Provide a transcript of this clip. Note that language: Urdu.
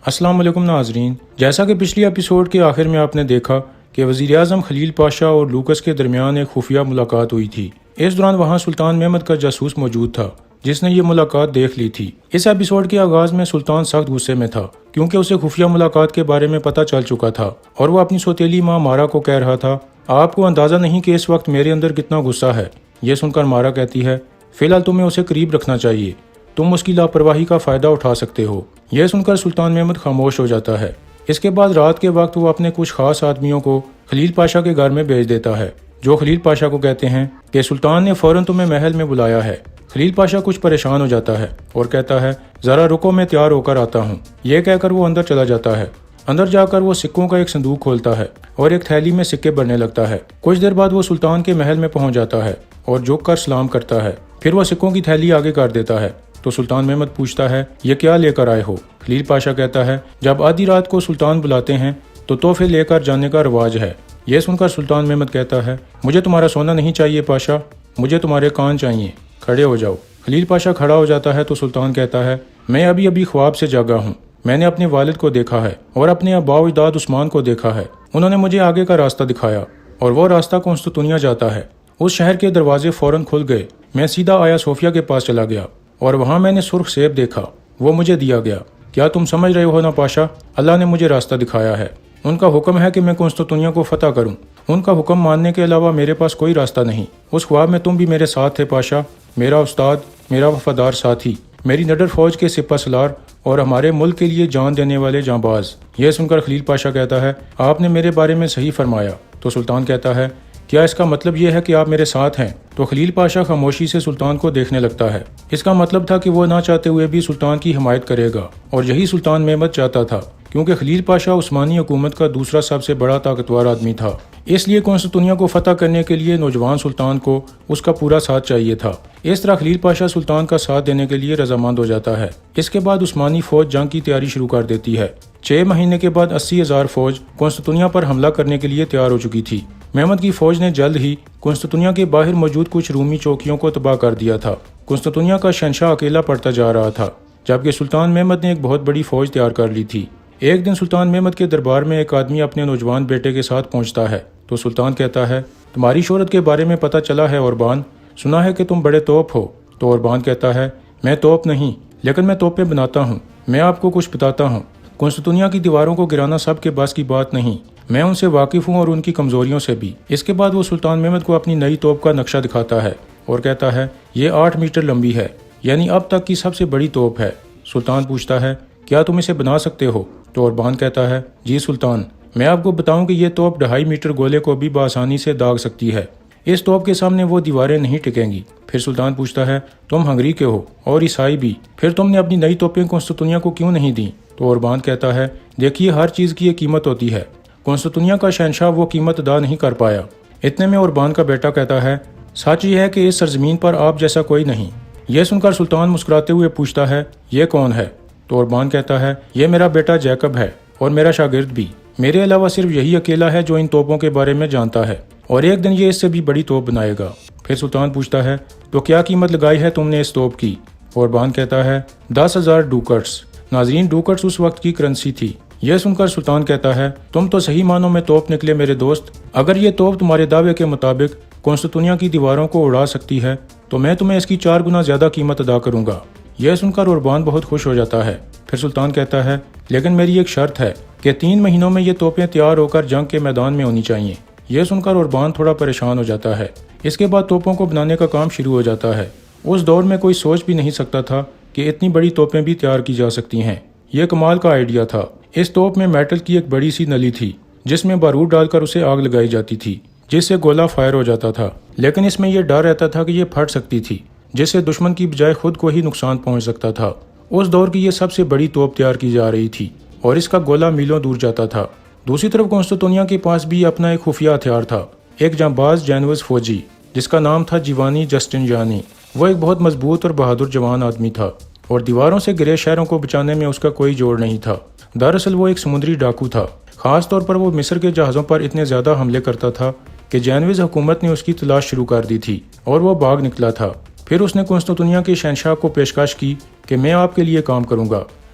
السلام علیکم ناظرین، جیسا کہ پچھلی ایپیسوڈ کے آخر میں آپ نے دیکھا کہ وزیر اعظم خلیل پاشا اور لوکس کے درمیان ایک خفیہ ملاقات ہوئی تھی۔ اس دوران وہاں سلطان محمد کا جاسوس موجود تھا جس نے یہ ملاقات دیکھ لی تھی۔ اس ایپیسوڈ کے آغاز میں سلطان سخت غصے میں تھا کیونکہ اسے خفیہ ملاقات کے بارے میں پتہ چل چکا تھا اور وہ اپنی سوتیلی ماں مارا کو کہہ رہا تھا، آپ کو اندازہ نہیں کہ اس وقت میرے اندر کتنا غصہ ہے۔ یہ سن کر مارا کہتی ہے، فی الحال تمہیں اسے قریب رکھنا چاہیے، تم اس کی لاپرواہی کا فائدہ اٹھا سکتے ہو۔ یہ سن کر سلطان محمد خاموش ہو جاتا ہے۔ اس کے بعد رات کے وقت وہ اپنے کچھ خاص آدمیوں کو خلیل پاشا کے گھر میں بھیج دیتا ہے، جو خلیل پاشا کو کہتے ہیں کہ سلطان نے فوراً تمہیں محل میں بلایا ہے۔ خلیل پاشا کچھ پریشان ہو جاتا ہے اور کہتا ہے، ذرا رکو میں تیار ہو کر آتا ہوں۔ یہ کہہ کر وہ اندر چلا جاتا ہے۔ اندر جا کر وہ سکوں کا ایک صندوق کھولتا ہے اور ایک تھیلی میں سکے بھرنے لگتا ہے۔ کچھ دیر بعد وہ سلطان کے محل میں پہنچ جاتا ہے اور جھک کر سلام کرتا ہے، پھر وہ سکوں کی تھیلی آگے کر دیتا ہے تو سلطان محمد پوچھتا ہے، یہ کیا لے کر آئے ہو؟ خلیل پاشا کہتا ہے، جب آدھی رات کو سلطان بلاتے ہیں تو تحفے لے کر جانے کا رواج ہے۔ یہ سن کر سلطان محمد کہتا ہے، مجھے تمہارا سونا نہیں چاہیے پاشا، مجھے تمہارے کان چاہیے، کھڑے ہو جاؤ۔ خلیل پاشا کھڑا ہو جاتا ہے تو سلطان کہتا ہے، میں ابھی خواب سے جاگا ہوں، میں نے اپنے والد کو دیکھا ہے اور اپنے آباء و اجداد عثمان کو دیکھا ہے، انہوں نے مجھے آگے کا راستہ دکھایا اور وہ راستہ قسطنطنیہ جاتا ہے۔ اس شہر کے دروازے فوراً کھل گئے، میں سیدھا آیا صوفیہ کے پاس چلا گیا اور وہاں میں نے سرخ سیب دیکھا، وہ مجھے دیا گیا۔ کیا تم سمجھ رہے ہو نا پاشا، اللہ نے مجھے راستہ دکھایا ہے، ان کا حکم ہے کہ میں قسطنطنیہ کو فتح کروں، ان کا حکم ماننے کے علاوہ میرے پاس کوئی راستہ نہیں۔ اس خواب میں تم بھی میرے ساتھ تھے پاشا، میرا استاد، میرا وفادار ساتھی، میری نڈر فوج کے سپہ سالار اور ہمارے ملک کے لیے جان دینے والے جاں باز۔ یہ سن کر خلیل پاشا کہتا ہے، آپ نے میرے بارے میں صحیح فرمایا۔ تو سلطان کہتا ہے، کیا اس کا مطلب یہ ہے کہ آپ میرے ساتھ ہیں؟ تو خلیل پاشا خاموشی سے سلطان کو دیکھنے لگتا ہے۔ اس کا مطلب تھا کہ وہ نہ چاہتے ہوئے بھی سلطان کی حمایت کرے گا اور یہی سلطان محمد چاہتا تھا، کیونکہ خلیل پاشا عثمانی حکومت کا دوسرا سب سے بڑا طاقتور آدمی تھا۔ اس لیے قسطنطنیہ کو فتح کرنے کے لیے نوجوان سلطان کو اس کا پورا ساتھ چاہیے تھا۔ اس طرح خلیل پاشا سلطان کا ساتھ دینے کے لیے رضامند ہو جاتا ہے۔ اس کے بعد عثمانی فوج جنگ کی تیاری شروع کر دیتی ہے۔ 6 مہینے کے بعد 80,000 فوج قسطنطنیہ پر حملہ کرنے کے لیے تیار ہو چکی تھی۔ محمد کی فوج نے جلد ہی قسطنطنیہ کے باہر موجود کچھ رومی چوکیوں کو تباہ کر دیا تھا۔ قسطنطنیہ کا شہنشاہ اکیلا پڑتا جا رہا تھا، جبکہ سلطان محمد نے ایک بہت بڑی فوج تیار کر لی تھی۔ ایک دن سلطان محمد کے دربار میں ایک آدمی اپنے نوجوان بیٹے کے ساتھ پہنچتا ہے تو سلطان کہتا ہے، تمہاری شہرت کے بارے میں پتہ چلا ہے اوربان، سنا ہے کہ تم بڑے توپ ہو۔ تو اوربان کہتا ہے، میں توپ نہیں، لیکن میں توپیں بناتا ہوں، میں آپ کو کچھ بتاتا ہوں، قسطنطنیہ کی دیواروں کو گرانا سب کے بس کی بات نہیں، میں ان سے واقف ہوں اور ان کی کمزوریوں سے بھی۔ اس کے بعد وہ سلطان محمد کو اپنی نئی توپ کا نقشہ دکھاتا ہے اور کہتا ہے، یہ 8 میٹر لمبی ہے، یعنی اب تک کی سب سے بڑی توپ ہے۔ سلطان پوچھتا ہے، کیا تم اسے بنا سکتے ہو؟ تو اوربان کہتا ہے، جی سلطان، میں آپ کو بتاؤں کہ یہ توپ 2.5 میٹر گولے کو بھی بآسانی سے داغ سکتی ہے، اس توپ کے سامنے وہ دیواریں نہیں ٹکیں گی۔ پھر سلطان پوچھتا ہے، تم ہنگری کے ہو اور عیسائی بھی، پھر تم نے اپنی نئی توپیں قسطنطنیہ کو کیوں نہیں دیں؟ تو اوربان کہتا ہے، دیکھیے ہر چیز کی ایک قیمت ہوتی ہے، قسطنطنیہ کا شہنشاہ وہ قیمت ادا نہیں کر پایا۔ اتنے میں اوربان کا بیٹا کہتا ہے، سچ یہ ہے کہ اس سرزمین پر آپ جیسا کوئی نہیں۔ یہ سن کر سلطان مسکراتے ہوئے پوچھتا ہے، یہ کون ہے؟ تو اوربان کہتا ہے، یہ میرا بیٹا جیکب ہے اور میرا شاگرد بھی، میرے علاوہ صرف یہی اکیلا ہے جو ان توپوں کے بارے میں جانتا ہے اور ایک دن یہ اس سے بھی بڑی توپ بنائے گا۔ پھر سلطان پوچھتا ہے، تو کیا قیمت لگائی ہے تم نے اس توپ کی؟ اوربان کہتا ہے، 10,000 ڈوکٹس۔ ناظرین، ڈوکٹس اس وقت کی کرنسی تھی۔ یہ سن کر سلطان کہتا ہے، تم تو صحیح معنوں میں توپ نکلے میرے دوست، اگر یہ توپ تمہارے دعوے کے مطابق قسطنطنیہ کی دیواروں کو اڑا سکتی ہے تو میں تمہیں اس کی 4 گنا زیادہ قیمت ادا کروں گا۔ یہ سن کر اوربان بہت خوش ہو جاتا ہے۔ پھر سلطان کہتا ہے، لیکن میری ایک شرط ہے کہ 3 مہینوں میں یہ توپیں تیار ہو کر جنگ کے میدان میں ہونی چاہیے۔ یہ سن کر اوربان تھوڑا پریشان ہو جاتا ہے۔ اس کے بعد توپوں کو بنانے کا کام شروع ہو جاتا ہے۔ اس دور میں کوئی سوچ بھی نہیں سکتا تھا کہ اتنی بڑی توپیں بھی تیار کی جا سکتی ہیں۔ یہ کمال کا آئیڈیا تھا۔ اس توپ میں میٹل کی ایک بڑی سی نلی تھی جس میں بارود ڈال کر اسے آگ لگائی جاتی تھی، جس سے گولہ فائر ہو جاتا تھا، لیکن اس میں یہ ڈر رہتا تھا کہ یہ پھٹ سکتی تھی، جس سے دشمن کی بجائے خود کو ہی نقصان پہنچ سکتا تھا۔ اس دور کی یہ سب سے بڑی توپ تیار کی جا رہی تھی اور اس کا گولہ میلوں دور جاتا تھا۔ دوسری طرف قسطنطنیہ کے پاس بھی اپنا ایک خفیہ ہتھیار تھا، ایک جانباز جینوز فوجی جس کا نام تھا جیوانی جسٹنیانی۔ وہ ایک بہت مضبوط اور بہادر جوان آدمی تھا اور دیواروں سے گرے شہروں کو بچانے میں اس کا کوئی جوڑ نہیں تھا۔ دراصل وہ ایک سمندری ڈاکو تھا۔ خاص طور پر وہ مصر کے جہازوں پر اتنے زیادہ حملے کرتا تھا کہ جینویز حکومت نے اس کی تلاش شروع کر دی تھی اور وہ بھاگ نکلا تھا۔ پھر اس نے قسطنطنیہ کے شہنشاہ کو پیشکش کی کہ میں آپ کے لیے کام کروں گا،